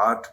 8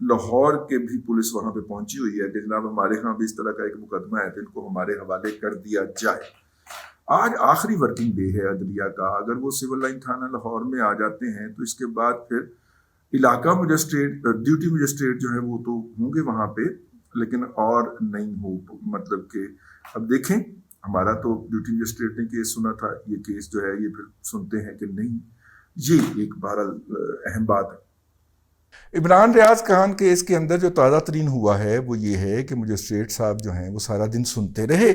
لاہور کے بھی پولیس وہاں پہ پہنچی ہوئی ہے کہ جناب ہمارے ہاں بھی اس طرح کا ایک مقدمہ ہے تو ان کو ہمارے حوالے کر دیا جائے. آج آخری ورکنگ ڈے ہے عدلیہ کا. اگر وہ سول لائن تھانہ لاہور میں آ جاتے ہیں تو اس کے بعد پھر علاقہ مجسٹریٹ ڈیوٹی مجسٹریٹ جو ہے وہ تو ہوں گے وہاں پہ, لیکن اور نہیں ہو, مطلب کہ اب دیکھیں ہمارا تو ڈیوٹی مجسٹریٹ نے کیس سنا تھا, یہ کیس جو ہے یہ پھر سنتے ہیں کہ نہیں. یہ ایک بہرحال اہم بات ہے. عمران ریاض خان کیس کے اندر جو تازہ ترین ہوا ہے وہ یہ ہے کہ مجسٹریٹ صاحب جو ہیں وہ سارا دن سنتے رہے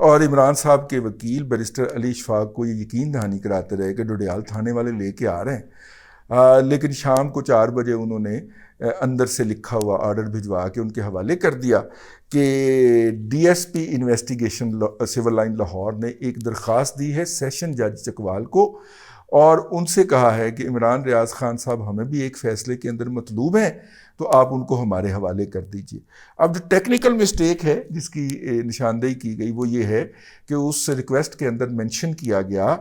اور عمران صاحب کے وکیل بیرسٹر علی اشفاق کو یہ یقین دہانی کراتے رہے کہ ڈوڈیال تھانے والے لے کے آ رہے ہیں, لیکن شام کو 4 بجے انہوں نے اندر سے لکھا ہوا آرڈر بھجوا کے ان کے حوالے کر دیا کہ D S P investigation civil line Lahore نے ایک درخواست دی ہے سیشن جج چکوال کو اور ان سے کہا ہے کہ عمران ریاض خان صاحب ہمیں بھی ایک فیصلے کے اندر مطلوب ہیں تو آپ ان کو ہمارے حوالے کر دیجئے. اب جو ٹیکنیکل مسٹیک ہے جس کی نشاندہی کی گئی وہ یہ ہے کہ اس ریکویسٹ کے اندر مینشن کیا گیا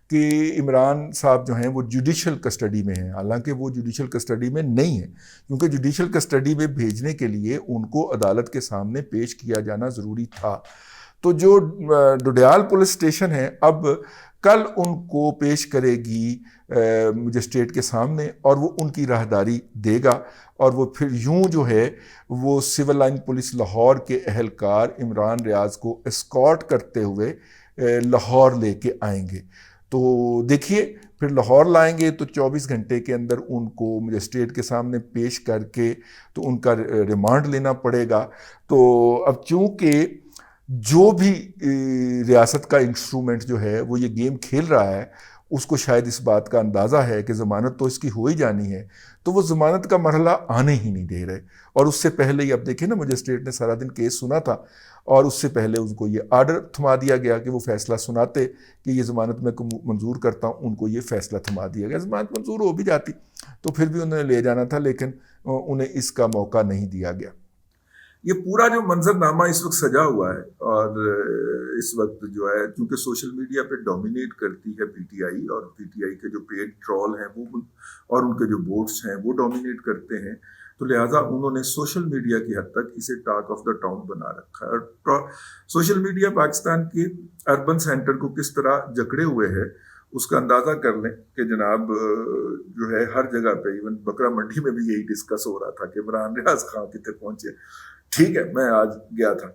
کہ عمران صاحب جو ہیں وہ جوڈیشل کسٹڈی میں ہیں, حالانکہ وہ جوڈیشل کسٹڈی میں نہیں ہیں کیونکہ جوڈیشل کسٹڈی میں بھیجنے کے لیے ان کو عدالت کے سامنے پیش کیا جانا ضروری تھا. تو جو ڈوڈیال پولیس اسٹیشن ہے اب کل ان کو پیش کرے گی مجسٹریٹ کے سامنے اور وہ ان کی راہداری دے گا اور وہ پھر یوں جو ہے وہ سول لائن پولیس لاہور کے اہلکار عمران ریاض کو اسکارٹ کرتے ہوئے لاہور لے کے آئیں گے. تو دیکھیے پھر لاہور لائیں گے تو 24 گھنٹے کے اندر ان کو مجسٹریٹ کے سامنے پیش کر کے تو ان کا ریمانڈ لینا پڑے گا. تو اب چونکہ جو بھی ریاست کا انسٹرومنٹ جو ہے وہ یہ گیم کھیل رہا ہے اس کو شاید اس بات کا اندازہ ہے کہ ضمانت تو اس کی ہو ہی جانی ہے, تو وہ ضمانت کا مرحلہ آنے ہی نہیں دے رہے. اور اس سے پہلے ہی اب دیکھیں نا مجسٹریٹ نے سارا دن کیس سنا تھا اور اس سے پہلے ان کو یہ آرڈر تھما دیا گیا کہ وہ فیصلہ سناتے کہ یہ ضمانت میں منظور کرتا ہوں, ان کو یہ فیصلہ تھما دیا گیا. ضمانت منظور ہو بھی جاتی تو پھر بھی انہوں نے لے جانا تھا, لیکن انہیں اس کا موقع نہیں دیا گیا. یہ پورا جو منظر نامہ اس وقت سجا ہوا ہے اور اس وقت جو ہے چونکہ سوشل میڈیا پہ ڈومینیٹ کرتی ہے پی ٹی آئی اور پی ٹی آئی کے جو پیڈ ٹرول ہیں وہ اور ان کے جو بورڈز ہیں وہ ڈومینیٹ کرتے ہیں, تو لہٰذا انہوں نے سوشل میڈیا کی حد تک اسے ٹاک آف دا ٹاؤن بنا رکھا ہے. اور سوشل میڈیا پاکستان کے اربن سینٹر کو کس طرح جکڑے ہوئے ہے اس کا اندازہ کر لیں کہ جناب جو ہے ہر جگہ پہ ایون بکرا منڈی میں بھی یہی ڈسکس ہو رہا تھا کہ عمران ریاض خان کتنے پہنچے. ٹھیک ہے, میں آج گیا تھا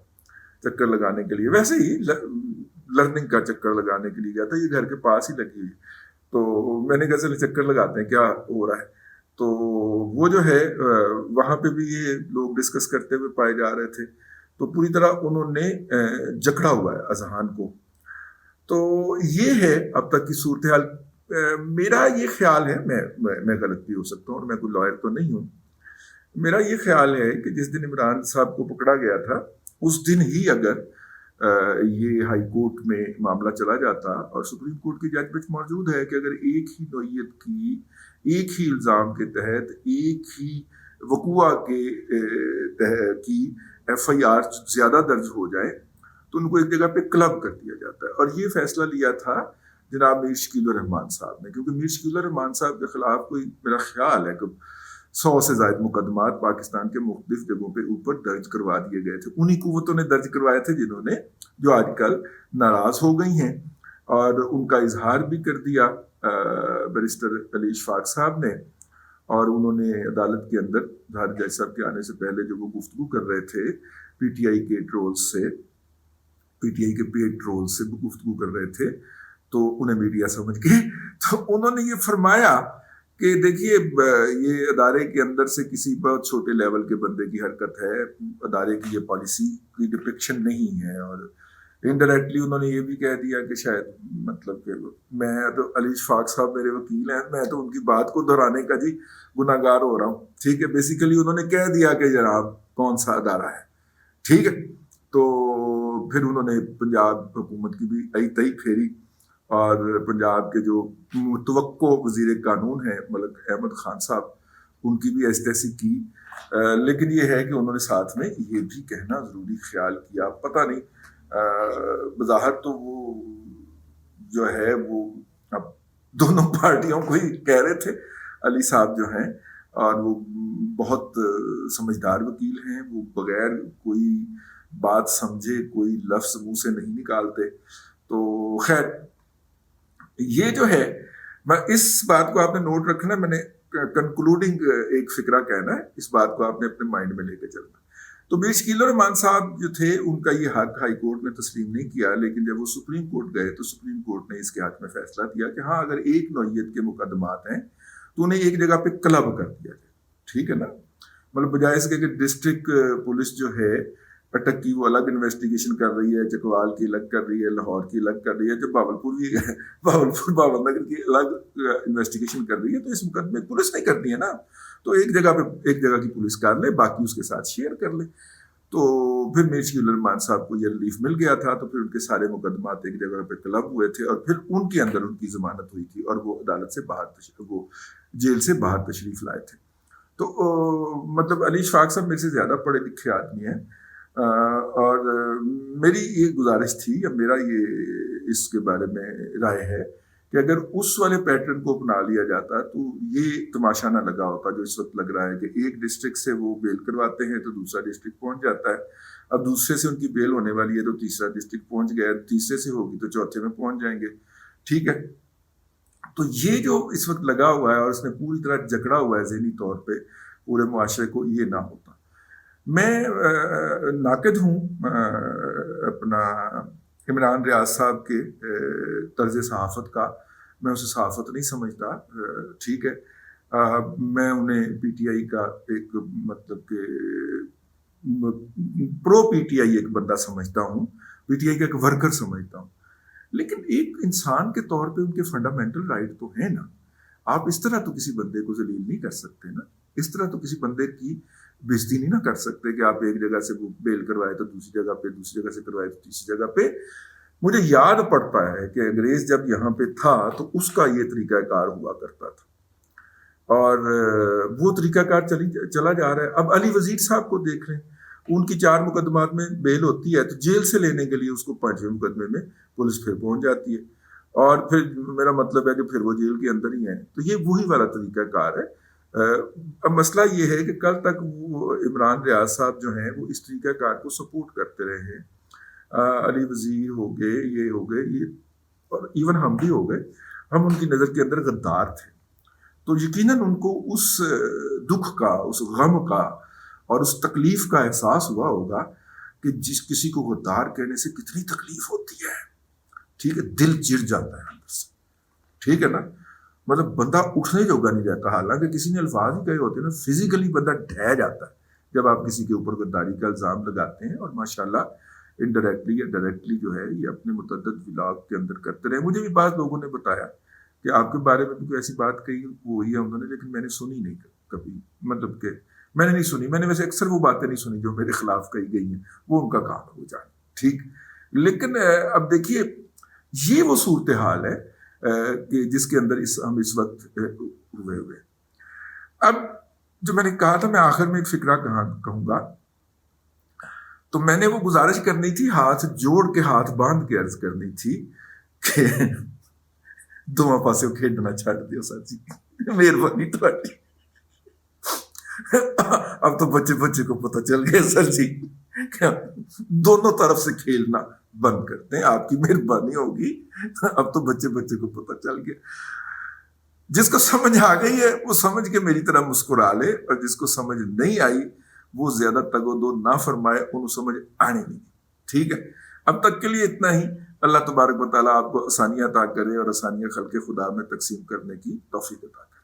چکر لگانے کے لیے, ویسے ہی لرننگ کا چکر لگانے کے لیے گیا تھا, یہ گھر کے پاس ہی لگی ہوئی, تو میں نے کہا چلے چکر لگاتے ہیں کیا ہو رہا ہے. تو وہ جو ہے وہاں پہ بھی یہ لوگ ڈسکس کرتے ہوئے پائے جا رہے تھے, تو پوری طرح انہوں نے جکڑا ہوا ہے اذہان کو. تو یہ ہے اب تک کی صورتحال. میرا یہ خیال ہے, میں غلط بھی ہو سکتا ہوں اور میں کوئی لائر تو نہیں ہوں, میرا یہ خیال ہے کہ جس دن عمران صاحب کو پکڑا گیا تھا اس دن ہی اگر یہ ہائی کورٹ میں معاملہ چلا جاتا اور سپریم کورٹ کی ججمنٹ موجود ہے کہ اگر ایک ہی نوعیت کی ایک ہی الزام کے تحت ایک ہی وقوع کی ایف آئی آر زیادہ درج ہو جائے تو ان کو ایک جگہ پہ کلب کر دیا جاتا ہے. اور یہ فیصلہ لیا تھا جناب میر شکیل الرحمان صاحب نے, کیونکہ میر شکیل الرحمان صاحب کے خلاف کوئی میرا خیال ہے کہ 100 سے زائد مقدمات پاکستان کے مختلف جگہوں پہ اوپر درج کروا دیے گئے تھے. انہی قوتوں نے درج کروائے تھے جنہوں نے جو آج کل ناراض ہو گئی ہیں اور ان کا اظہار بھی کر دیا بیرسٹر علی اشفاق صاحب نے, اور انہوں نے عدالت کے اندر ظاہر جج صاحب کے آنے سے پہلے جو وہ گفتگو کر رہے تھے پی ٹی آئی کے ٹرول سے, پی ٹی آئی کے پیڈ ٹرول سے گفتگو کر رہے تھے, تو انہیں میڈیا سمجھ گئے. تو انہوں نے یہ فرمایا کہ دیکھیے یہ ادارے کے اندر سے کسی بہت چھوٹے لیول کے بندے کی حرکت ہے, ادارے کی یہ پالیسی کی ڈپکشن نہیں ہے. اور انڈائریکٹلی انہوں نے یہ بھی کہہ دیا کہ شاید مطلب کہ میں تو علی اشفاق صاحب میرے وکیل ہیں, میں تو ان کی بات کو دہرانے کا جی گناہ گار ہو رہا ہوں. ٹھیک ہے, بیسیکلی انہوں نے کہہ دیا کہ جناب کون سا ادارہ ہے. ٹھیک ہے, تو پھر انہوں نے پنجاب حکومت کی بھی ای تئی پھیری اور پنجاب کے جو متوقع وزیر قانون ہیں ملک احمد خان صاحب ان کی بھی ایسی کی. لیکن یہ ہے کہ انہوں نے ساتھ میں یہ بھی کہنا ضروری خیال کیا, پتہ نہیں بظاہر تو وہ جو ہے وہ اب دونوں پارٹیوں کو ہی کہہ رہے تھے علی صاحب جو ہیں, اور وہ بہت سمجھدار وکیل ہیں، وہ بغیر کوئی بات سمجھے کوئی لفظ منہ سے نہیں نکالتے. تو خیر یہ جو ہے، میں اس بات کو آپ نے نوٹ رکھنا، میں نے کنکلوڈنگ ایک فکرہ کہنا ہے، اس بات کو آپ نے اپنے مائنڈ میں لے کے چلنا. تو میر شکیل الرحمان صاحب جو تھے ان کا یہ حق ہائی کورٹ نے تسلیم نہیں کیا، لیکن جب وہ سپریم کورٹ گئے تو سپریم کورٹ نے اس کے حق میں فیصلہ دیا کہ ہاں اگر ایک نوعیت کے مقدمات ہیں تو انہیں ایک جگہ پہ کلب کر دیا جائے. ٹھیک ہے نا، مطلب بجائے اس کے کہ ڈسٹرکٹ پولیس جو ہے اٹک کی وہ الگ انویسٹیگیشن کر رہی ہے، چکوال کی الگ کر رہی ہے، لاہور کی الگ کر رہی ہے، جو باول نگر کی الگ انویسٹیگیشن کر رہی ہے، تو اس مقدمے پولیس نہیں کرتی ہے نا، تو ایک جگہ کی پولیس کر لے، باقی اس کے ساتھ شیئر کر لے. تو پھر میر شکیل الرحمان صاحب کو یہ ریلیف مل گیا تھا، تو پھر ان کے سارے مقدمات ایک جگہ پہ کلب ہوئے تھے، اور پھر ان کے اندر ان کی ضمانت ہوئی تھی اور وہ عدالت سے باہر وہ جیل سے باہر تشریف لائے تھے. تو مطلب علی اشفاق صاحب میرے سے زیادہ پڑھے لکھے آدمی ہیں، اور میری یہ گزارش تھی یا میرا یہ اس کے بارے میں رائے ہے کہ اگر اس والے پیٹرن کو اپنا لیا جاتا تو یہ تماشا نہ لگا ہوتا جو اس وقت لگ رہا ہے کہ ایک ڈسٹرکٹ سے وہ بیل کرواتے ہیں تو دوسرا ڈسٹرکٹ پہنچ جاتا ہے، اب دوسرے سے ان کی بیل ہونے والی ہے تو تیسرا ڈسٹرکٹ پہنچ گیا، تیسرے سے ہوگی تو چوتھے میں پہنچ جائیں گے. ٹھیک ہے، تو یہ جو اس وقت لگا ہوا ہے اور اس نے پوری طرح جکڑا ہوا ہے ذہنی طور پہ پورے معاشرے کو، یہ نہ ہوتا. میں ناقد ہوں اپنا عمران ریاض صاحب کے طرز صحافت کا، میں اسے صحافت نہیں سمجھتا. ٹھیک ہے، میں انہیں پی ٹی آئی کا ایک مطلب کہ پرو پی ٹی آئی ایک بندہ سمجھتا ہوں، پی ٹی آئی کا ایک ورکر سمجھتا ہوں، لیکن ایک انسان کے طور پہ ان کے فنڈامنٹل رائٹ تو ہیں نا. آپ اس طرح تو کسی بندے کو ذلیل نہیں کر سکتے نا، اس طرح تو کسی بندے کی بےزتی نہیں نہ کر سکتے کہ آپ ایک جگہ سے بیل کروائے تو دوسری جگہ پہ، دوسری جگہ سے کروائے تو تیسری جگہ پہ. مجھے یاد پڑتا ہے کہ انگریز جب یہاں پہ تھا تو اس کا یہ طریقہ کار ہوا کرتا تھا، اور وہ طریقہ کار چلا جا رہا ہے. اب علی وزیر صاحب کو دیکھ لیں، ان کی 4 مقدمات میں بیل ہوتی ہے تو جیل سے لینے کے لیے اس کو 5ویں مقدمے میں پولیس پھر پہنچ جاتی ہے، اور پھر میرا مطلب ہے کہ پھر وہ جیل کے اندر ہی ہیں. تو یہ وہی والا طریقہ کار ہے. اب مسئلہ یہ ہے کہ کل تک وہ عمران ریاض صاحب جو ہیں وہ اس طریقہ کار کو سپورٹ کرتے رہے ہیں. علی وزیر ہو گئے، یہ ہو گئے، یہ اور ایون ہم بھی ہو گئے، ہم ان کی نظر کے اندر غدار تھے. تو یقیناً ان کو اس دکھ کا، اس غم کا اور اس تکلیف کا احساس ہوا ہوگا کہ جس کسی کو غدار کہنے سے کتنی تکلیف ہوتی ہے. ٹھیک ہے، دل چر جاتا ہے اندر سے. ٹھیک ہے نا، مطلب بندہ اٹھنے جوگا نہیں رہتا، حالانکہ کسی نے الفاظ ہی کہے ہوتے ہیں نا، فزیکلی بندہ ڈھہ جاتا ہے جب آپ کسی کے اوپر غداری کا الزام لگاتے ہیں. اور ماشاءاللہ انڈائریکٹلی یا ڈائریکٹلی جو ہے یہ اپنے متعدد ولاگ کے اندر کرتے رہے. مجھے بھی بعض لوگوں نے بتایا کہ آپ کے بارے میں بھی کوئی ایسی بات کہی وہی ہے انہوں نے، لیکن میں نے سنی نہیں کبھی، مطلب کہ میں نے نہیں سنی. میں نے ویسے اکثر وہ باتیں نہیں سنی جو میرے خلاف کہی گئی ہیں، وہ ان کا کام ہے، وہ جانے. ٹھیک، لیکن اب دیکھیے یہ وہ صورتحال ہے کہ جس کے اندر ہم اس وقت ہوئے. اب جو میں نے کہا تھا میں آخر میں ایک فکرہ کہوں گا، تو میں نے وہ گزارش کرنی تھی، ہاتھ جوڑ کے ہاتھ باندھ کے عرض کرنی تھی کہ دونوں پاسے کھیڈنا چھڑ دیو سر جی، مہربانی تھوڑی. اب تو بچے کو پتہ چل گیا سر جی، دونوں طرف سے کھیلنا بند کرتے ہیں، آپ کی مہربانی ہوگی. اب تو بچے کو پتہ چل گیا. جس کو سمجھ آ گئی ہے وہ سمجھ کے میری طرح مسکرا لے، اور جس کو سمجھ نہیں آئی وہ زیادہ تگ و دو نہ فرمائے، انہوں سمجھ آنے نہیں. ٹھیک ہے، اب تک کے لیے اتنا ہی. اللہ تبارک و تعالیٰ آپ کو آسانیاں عطا کرے اور آسانیاں خلق خدا میں تقسیم کرنے کی توفیق عطا کرے.